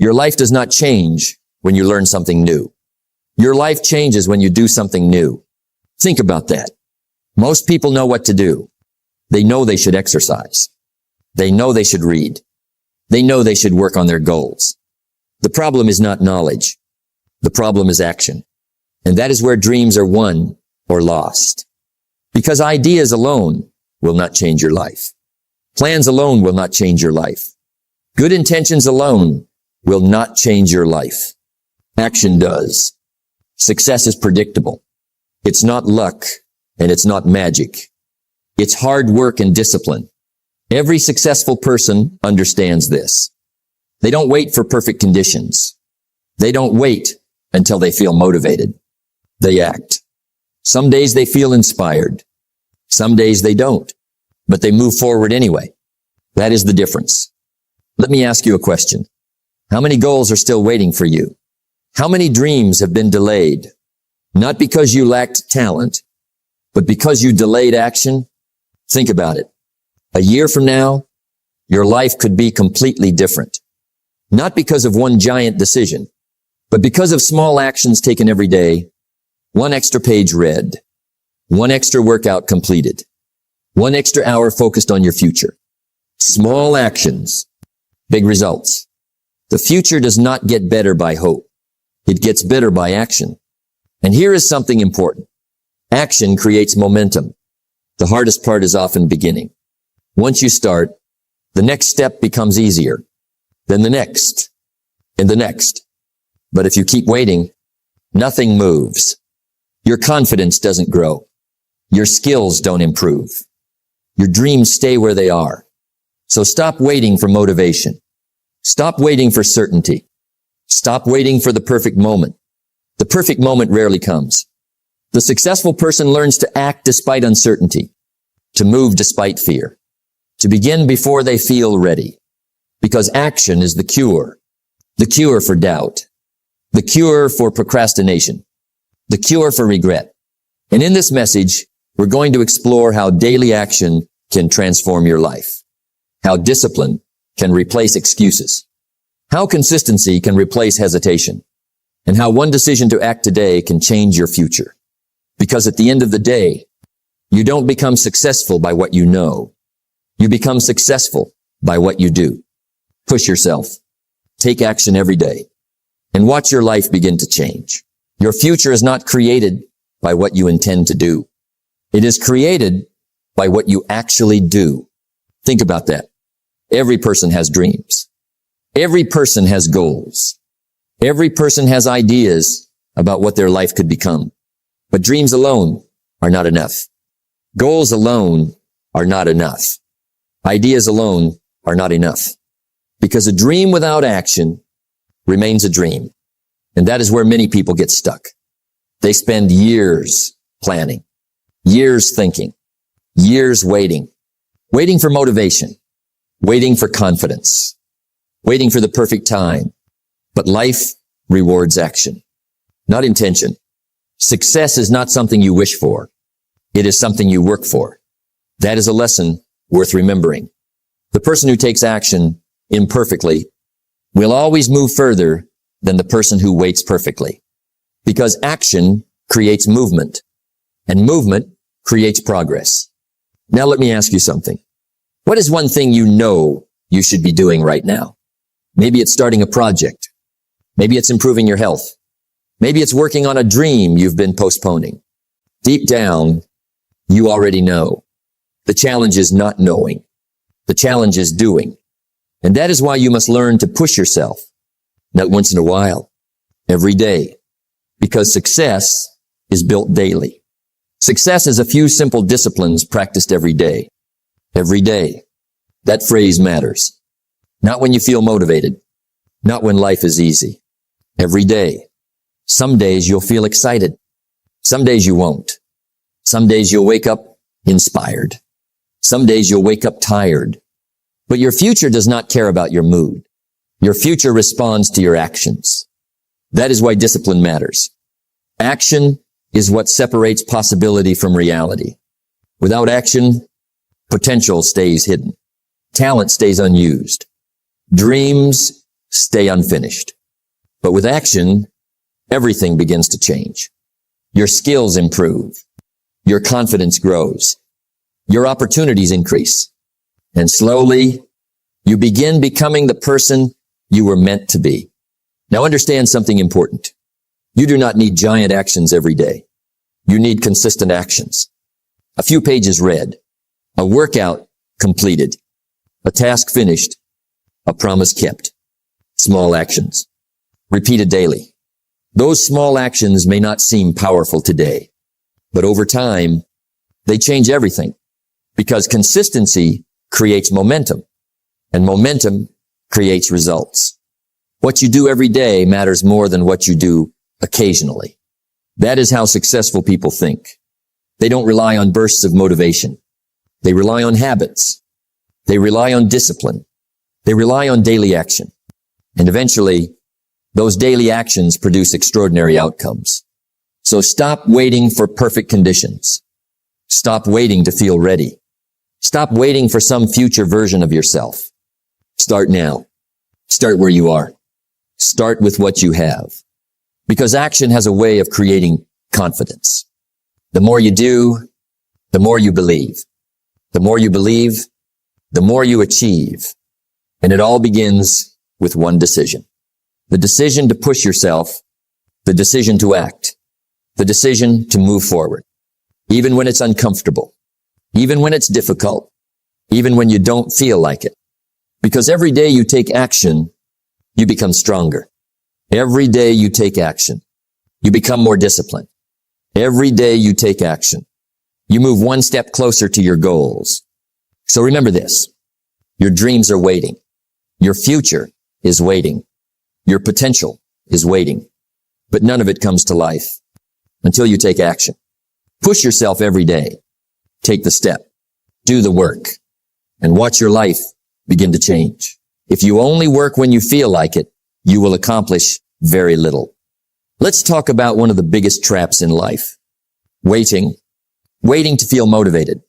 Your life does not change when you learn something new. Your life changes when you do something new. Think about that. Most people know what to do. They know they should exercise. They know they should read. They know they should work on their goals. The problem is not knowledge. The problem is action. And that is where dreams are won or lost. Because ideas alone will not change your life. Plans alone will not change your life. Good intentions alone will not change your life. Action does. Success is predictable. It's not luck and it's not magic. It's hard work and discipline. Every successful person understands this. They don't wait for perfect conditions. They don't wait until they feel motivated. They act. Some days they feel inspired. Some days they don't, but they move forward anyway. That is the difference. Let me ask you a question. How many goals are still waiting for you? How many dreams have been delayed? Not because you lacked talent, but because you delayed action? Think about it. A year from now, your life could be completely different. Not because of one giant decision, but because of small actions taken every day, one extra page read, one extra workout completed, one extra hour focused on your future. Small actions, big results. The future does not get better by hope. It gets better by action. And here is something important. Action creates momentum. The hardest part is often beginning. Once you start, the next step becomes easier. Then the next, and the next. But if you keep waiting, nothing moves. Your confidence doesn't grow. Your skills don't improve. Your dreams stay where they are. So stop waiting for motivation. Stop waiting for certainty. Stop waiting for the perfect moment. The perfect moment rarely comes. The successful person learns to act despite uncertainty, to move despite fear, to begin before they feel ready. Because action is the cure for doubt, the cure for procrastination, the cure for regret. And in this message, we're going to explore how daily action can transform your life, how discipline can replace excuses, how consistency can replace hesitation, and how one decision to act today can change your future. Because at the end of the day, you don't become successful by what you know. You become successful by what you do. Push yourself. Take action every day. And watch your life begin to change. Your future is not created by what you intend to do. It is created by what you actually do. Think about that. Every person has dreams. Every person has goals. Every person has ideas about what their life could become. But dreams alone are not enough. Goals alone are not enough. Ideas alone are not enough. Because a dream without action remains a dream. And that is where many people get stuck. They spend years planning, years thinking, years waiting for motivation, waiting for confidence, waiting for the perfect time. But life rewards action, not intention. Success is not something you wish for. It is something you work for. That is a lesson worth remembering. The person who takes action imperfectly will always move further than the person who waits perfectly. Because action creates movement, and movement creates progress. Now let me ask you something. What is one thing you know you should be doing right now? Maybe it's starting a project. Maybe it's improving your health. Maybe it's working on a dream you've been postponing. Deep down, you already know. The challenge is not knowing. The challenge is doing. And that is why you must learn to push yourself, not once in a while, every day. Because success is built daily. Success is a few simple disciplines practiced every day. Every day. That phrase matters. Not when you feel motivated. Not when life is easy. Every day. Some days you'll feel excited. Some days you won't. Some days you'll wake up inspired. Some days you'll wake up tired. But your future does not care about your mood. Your future responds to your actions. That is why discipline matters. Action is what separates possibility from reality. Without action, potential stays hidden. Talent stays unused. Dreams stay unfinished. But with action, everything begins to change. Your skills improve. Your confidence grows. Your opportunities increase. And slowly, you begin becoming the person you were meant to be. Now understand something important. You do not need giant actions every day. You need consistent actions. A few pages read, a workout completed, a task finished, a promise kept. Small actions, repeated daily. Those small actions may not seem powerful today, but over time, they change everything because consistency creates momentum and momentum creates results. What you do every day matters more than what you do occasionally. That is how successful people think. They don't rely on bursts of motivation. They rely on habits. They rely on discipline. They rely on daily action. And eventually, those daily actions produce extraordinary outcomes. So stop waiting for perfect conditions. Stop waiting to feel ready. Stop waiting for some future version of yourself. Start now. Start where you are. Start with what you have. Because action has a way of creating confidence. The more you do, the more you believe. The more you believe, the more you achieve. And it all begins with one decision. The decision to push yourself, the decision to act, the decision to move forward. Even when it's uncomfortable, even when it's difficult, even when you don't feel like it. Because every day you take action, you become stronger. Every day you take action, you become more disciplined. Every day you take action, you move one step closer to your goals. So remember this, your dreams are waiting. Your future is waiting. Your potential is waiting. But none of it comes to life until you take action. Push yourself every day. Take the step. Do the work. And watch your life begin to change. If you only work when you feel like it, you will accomplish very little. Let's talk about one of the biggest traps in life. Waiting. Waiting to feel motivated.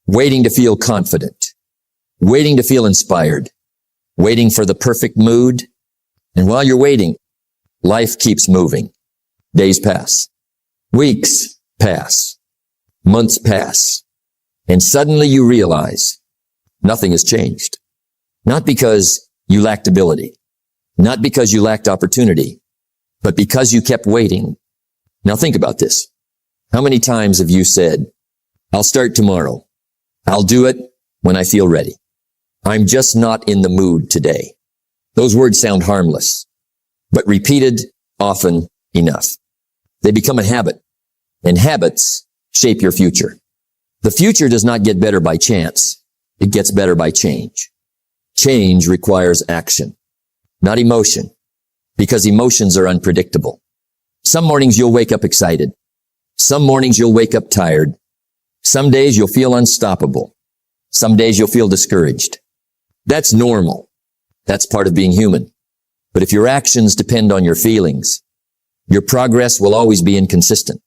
Waiting to feel confident. Waiting to feel inspired. Waiting for the perfect mood. And while you're waiting, life keeps moving. Days pass. Weeks pass. Months pass. And suddenly you realize nothing has changed. Not because you lacked ability. Not because you lacked opportunity, but because you kept waiting. Now think about this. How many times have you said, I'll start tomorrow. I'll do it when I feel ready. I'm just not in the mood today. Those words sound harmless, but repeated often enough. They become a habit, and habits shape your future. The future does not get better by chance. It gets better by change. Change requires action, not emotion, because emotions are unpredictable. Some mornings you'll wake up excited. Some mornings you'll wake up tired. Some days you'll feel unstoppable. Some days you'll feel discouraged. That's normal. That's part of being human. But if your actions depend on your feelings, your progress will always be inconsistent.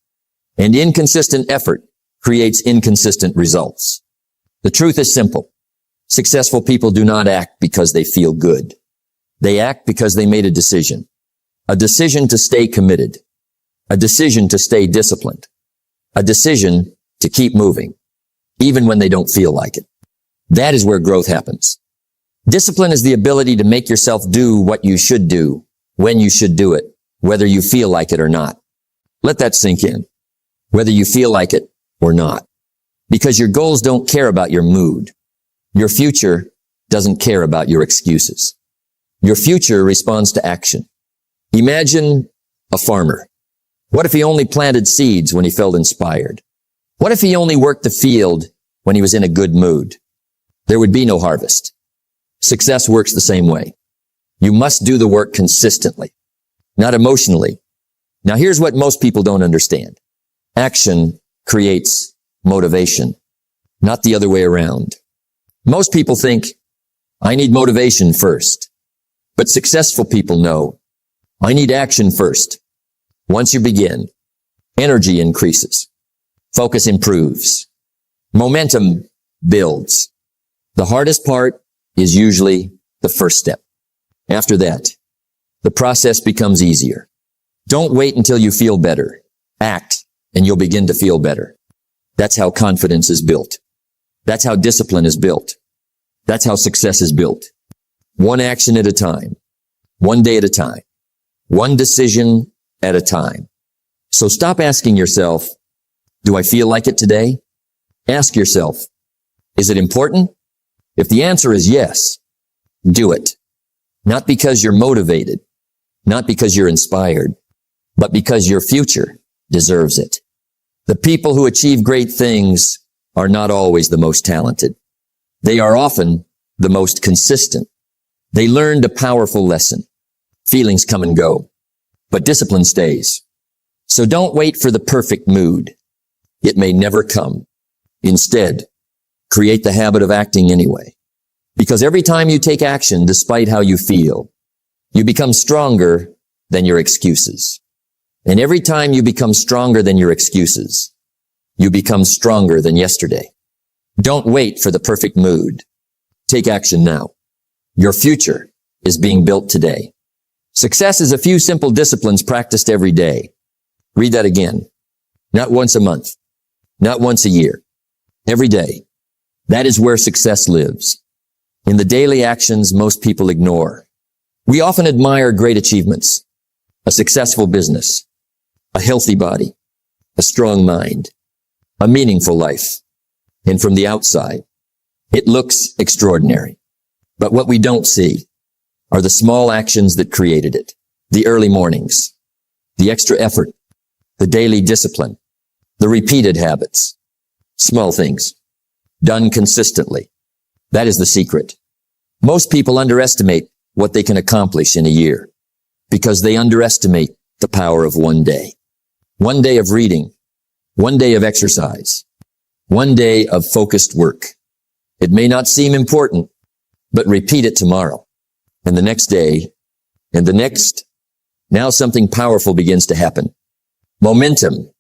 And inconsistent effort creates inconsistent results. The truth is simple. Successful people do not act because they feel good. They act because they made a decision to stay committed, a decision to stay disciplined, a decision to keep moving, even when they don't feel like it. That is where growth happens. Discipline is the ability to make yourself do what you should do, when you should do it, whether you feel like it or not. Let that sink in, whether you feel like it or not. Because your goals don't care about your mood. Your future doesn't care about your excuses. Your future responds to action. Imagine a farmer. What if he only planted seeds when he felt inspired? What if he only worked the field when he was in a good mood? There would be no harvest. Success works the same way. You must do the work consistently, not emotionally. Now here's what most people don't understand. Action creates motivation, not the other way around. Most people think, I need motivation first. But successful people know, I need action first. Once you begin, energy increases. Focus improves. Momentum builds. The hardest part is usually the first step. After that, the process becomes easier. Don't wait until you feel better. Act, and you'll begin to feel better. That's how confidence is built. That's how discipline is built. That's how success is built. One action at a time. One day at a time. One decision at a time. So stop asking yourself, do I feel like it today? Ask yourself, is it important? If the answer is yes, do it. Not because you're motivated, not because you're inspired, but because your future deserves it. The people who achieve great things are not always the most talented. They are often the most consistent. They learned a powerful lesson. Feelings come and go, but discipline stays. So don't wait for the perfect mood. It may never come. Instead, create the habit of acting anyway. Because every time you take action, despite how you feel, you become stronger than your excuses. And every time you become stronger than your excuses, you become stronger than yesterday. Don't wait for the perfect mood. Take action now. Your future is being built today. Success is a few simple disciplines practiced every day. Read that again. Not once a month. Not once a year. Every day. That is where success lives. In the daily actions most people ignore. We often admire great achievements. A successful business. A healthy body. A strong mind. A meaningful life. And from the outside, it looks extraordinary. But what we don't see are the small actions that created it. The early mornings. The extra effort. The daily discipline. The repeated habits. Small things. Done consistently. That is the secret. Most people underestimate what they can accomplish in a year because they underestimate the power of one day. One day of reading. One day of exercise. One day of focused work. It may not seem important, but repeat it tomorrow and the next day and the next. Now something powerful begins to happen. Momentum.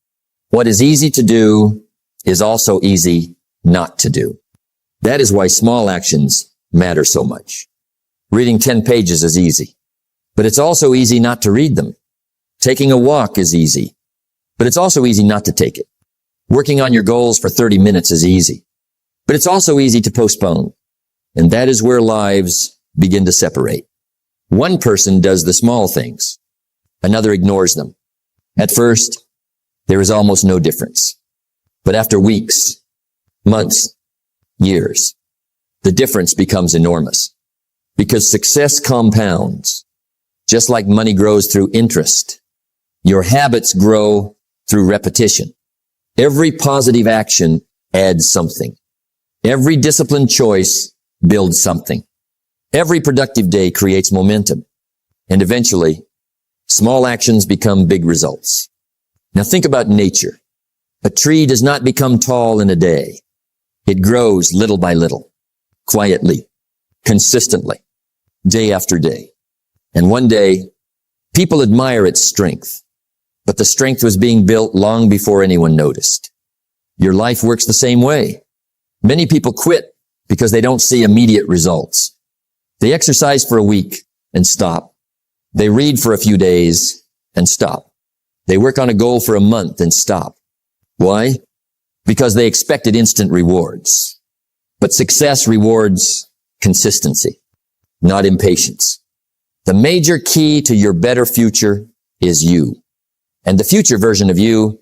What is easy to do is also easy not to do. That is why small actions matter so much. Reading 10 pages is easy, but it's also easy not to read them. Taking a walk is easy, but it's also easy not to take it. Working on your goals for 30 minutes is easy, but it's also easy to postpone. And that is where lives begin to separate. One person does the small things. Another ignores them. At first, there is almost no difference. But after weeks, months, years, the difference becomes enormous. Because success compounds. Just like money grows through interest, your habits grow through repetition. Every positive action adds something. Every disciplined choice builds something. Every productive day creates momentum. And eventually, small actions become big results. Now think about nature. A tree does not become tall in a day. It grows little by little, quietly, consistently, day after day. And one day, people admire its strength. But the strength was being built long before anyone noticed. Your life works the same way. Many people quit because they don't see immediate results. They exercise for a week and stop. They read for a few days and stop. They work on a goal for a month and stop. Why? Because they expected instant rewards. But success rewards consistency, not impatience. The major key to your better future is you. And the future version of you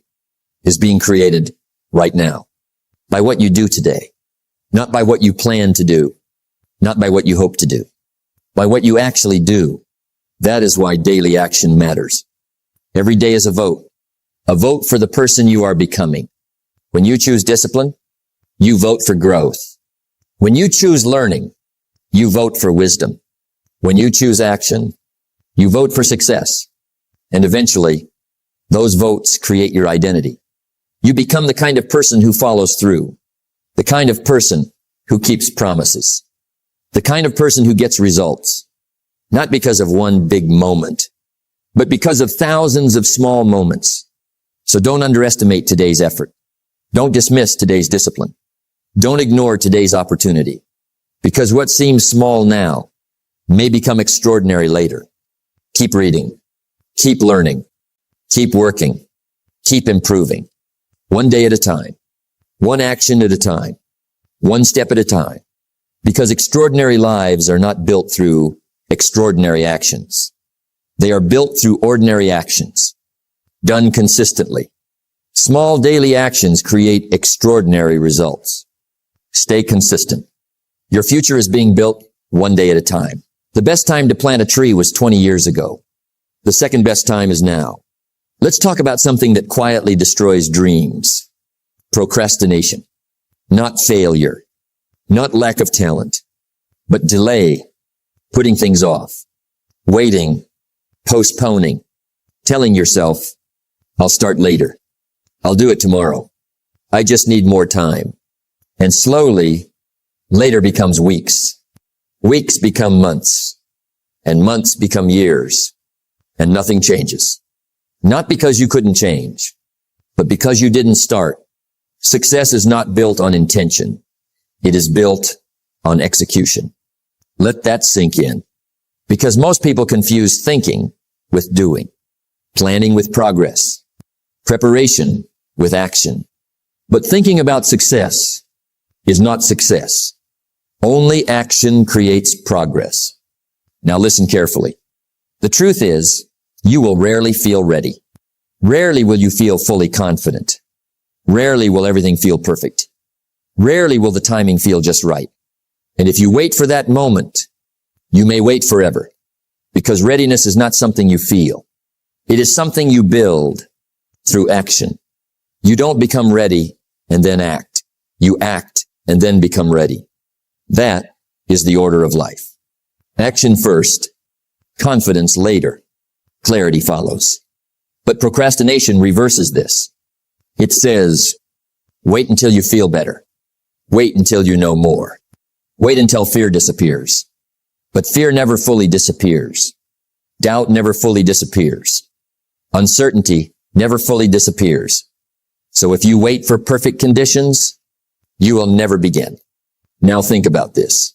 is being created right now by what you do today, not by what you plan to do, not by what you hope to do, by what you actually do. That is why daily action matters. Every day is a vote for the person you are becoming. When you choose discipline, you vote for growth. When you choose learning, you vote for wisdom. When you choose action, you vote for success. And eventually, those votes create your identity. You become the kind of person who follows through, the kind of person who keeps promises, the kind of person who gets results, not because of one big moment, but because of thousands of small moments. So don't underestimate today's effort. Don't dismiss today's discipline. Don't ignore today's opportunity, because what seems small now may become extraordinary later. Keep reading. Keep learning. Keep working. Keep improving. One day at a time. One action at a time. One step at a time. Because extraordinary lives are not built through extraordinary actions. They are built through ordinary actions, done consistently. Small daily actions create extraordinary results. Stay consistent. Your future is being built one day at a time. The best time to plant a tree was 20 years ago. The second best time is now. Let's talk about something that quietly destroys dreams. Procrastination. Not failure. Not lack of talent. But delay. Putting things off. Waiting. Postponing. Telling yourself, I'll start later. I'll do it tomorrow. I just need more time. And slowly, later becomes weeks. Weeks become months. And months become years. And nothing changes. Not because you couldn't change, but because you didn't start. Success is not built on intention. It is built on execution. Let that sink in. Because most people confuse thinking with doing, planning with progress, preparation with action. But thinking about success is not success. Only action creates progress. Now listen carefully. The truth is, you will rarely feel ready. Rarely will you feel fully confident. Rarely will everything feel perfect. Rarely will the timing feel just right. And if you wait for that moment, you may wait forever. Because readiness is not something you feel. It is something you build through action. You don't become ready and then act. You act and then become ready. That is the order of life. Action first, confidence later, clarity follows. But procrastination reverses this. It says, wait until you feel better. Wait until you know more. Wait until fear disappears. But fear never fully disappears. Doubt never fully disappears. Uncertainty never fully disappears. So if you wait for perfect conditions, you will never begin. Now think about this.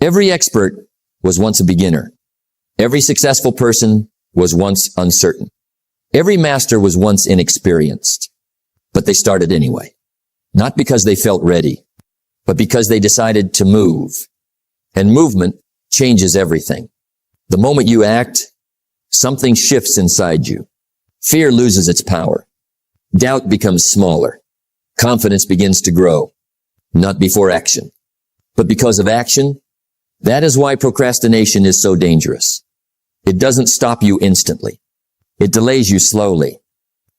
Every expert was once a beginner. Every successful person was once uncertain. Every master was once inexperienced. But they started anyway. Not because they felt ready, but because they decided to move. And movement changes everything. The moment you act, something shifts inside you. Fear loses its power. Doubt becomes smaller. Confidence begins to grow. Not before action, but because of action. That is why procrastination is so dangerous. It doesn't stop you instantly. It delays you slowly.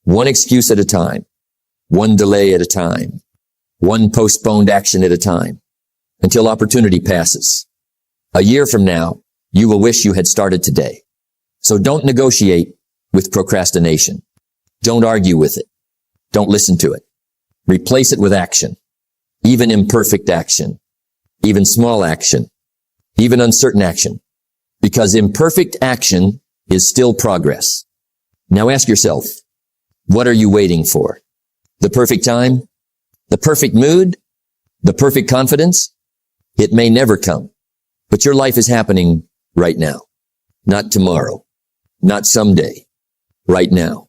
One excuse at a time. One delay at a time. One postponed action at a time. Until opportunity passes. A year from now, you will wish you had started today. So don't negotiate with procrastination. Don't argue with it. Don't listen to it. Replace it with action. Even imperfect action. Even small action. Even uncertain action. Because imperfect action is still progress. Now ask yourself, what are you waiting for? The perfect time? The perfect mood? The perfect confidence? It may never come. But your life is happening right now. Not tomorrow. Not someday. Right now.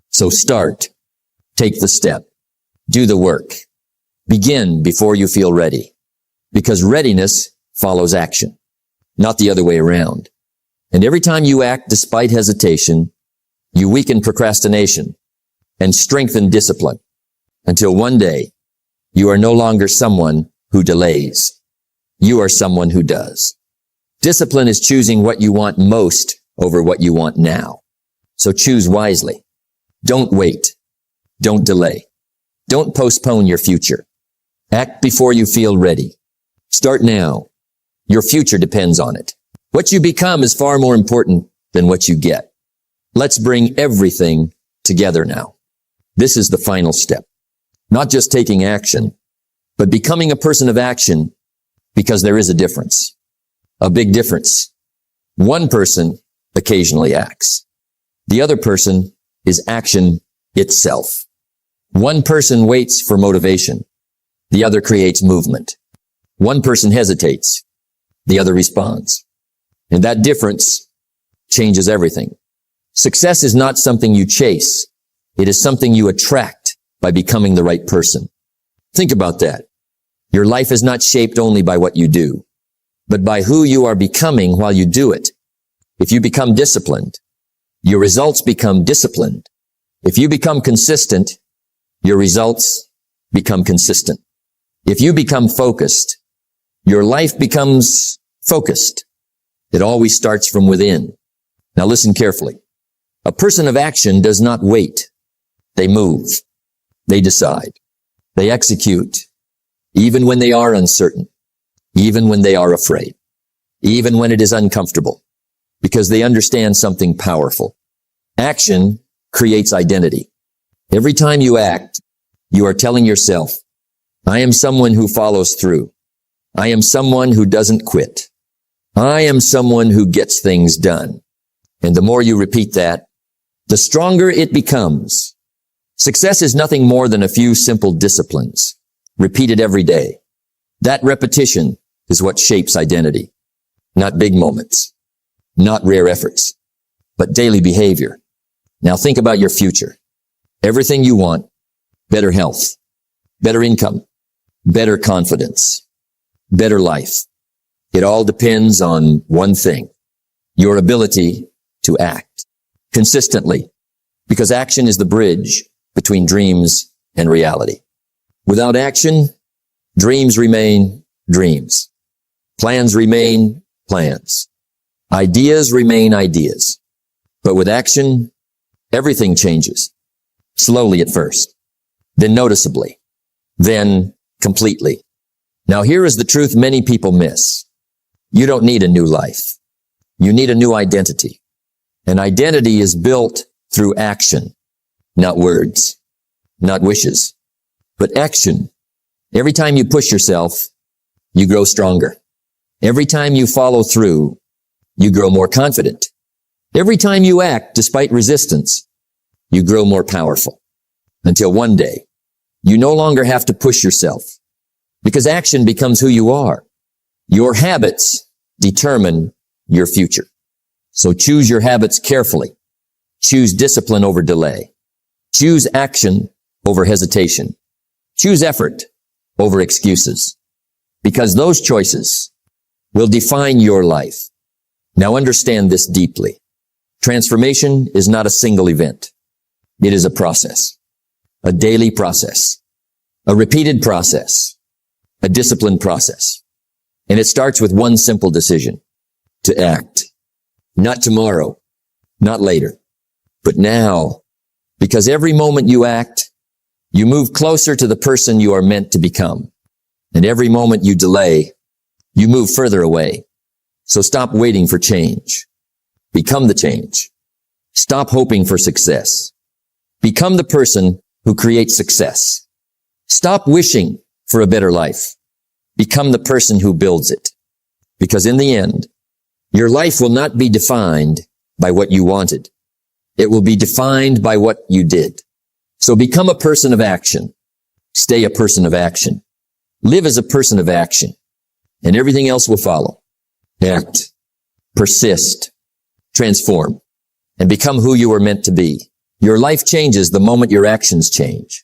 So start. Take the step. Do the work. Begin before you feel ready. Because readiness follows action. Not the other way around. And every time you act despite hesitation, you weaken procrastination and strengthen discipline until one day you are no longer someone who delays. You are someone who does. Discipline is choosing what you want most over what you want now. So choose wisely. Don't wait. Don't delay. Don't postpone your future. Act before you feel ready. Start now. Your future depends on it. What you become is far more important than what you get. Let's bring everything together now. This is the final step. Not just taking action, but becoming a person of action, because there is a difference. A big difference. One person occasionally acts. The other person is action itself. One person waits for motivation. The other creates movement. One person hesitates. The other responds. And that difference changes everything. Success is not something you chase. It is something you attract by becoming the right person. Think about that. Your life is not shaped only by what you do, but by who you are becoming while you do it. If you become disciplined, your results become disciplined. If you become consistent, your results become consistent. If you become focused, your life becomes focused. It always starts from within. Now listen carefully. A person of action does not wait. They move. They decide. They execute, even when they are uncertain, even when they are afraid, even when it is uncomfortable, because they understand something powerful. Action creates identity. Every time you act, you are telling yourself, I am someone who follows through. I am someone who doesn't quit. I am someone who gets things done. And the more you repeat that, the stronger it becomes. Success is nothing more than a few simple disciplines, repeated every day. That repetition is what shapes identity. Not big moments, not rare efforts, but daily behavior. Now think about your future. Everything you want, better health, better income, better confidence, better life. It all depends on one thing, your ability to act consistently, because action is the bridge between dreams and reality. Without action, dreams remain dreams. Plans remain plans. Ideas remain ideas. But with action, everything changes. Slowly at first, then noticeably, then completely. Now here is the truth many people miss. You don't need a new life. You need a new identity. An identity is built through action, not words, not wishes, but action. Every time you push yourself, you grow stronger. Every time you follow through, you grow more confident. Every time you act despite resistance, you grow more powerful. Until one day, you no longer have to push yourself, because action becomes who you are. Your habits determine your future. So choose your habits carefully. Choose discipline over delay. Choose action over hesitation. Choose effort over excuses, because those choices will define your life. Now understand this deeply. Transformation is not a single event. It is a process, a daily process, a repeated process, a disciplined process. And it starts with one simple decision: to act. Not tomorrow, not later, but now. Because every moment you act, you move closer to the person you are meant to become. And every moment you delay, you move further away. So stop waiting for change. Become the change. Stop hoping for success. Become the person who creates success. Stop wishing for a better life. Become the person who builds it. Because in the end, your life will not be defined by what you wanted. It will be defined by what you did. So become a person of action. Stay a person of action. Live as a person of action. And everything else will follow. Act. Persist. Transform. And become who you were meant to be. Your life changes the moment your actions change.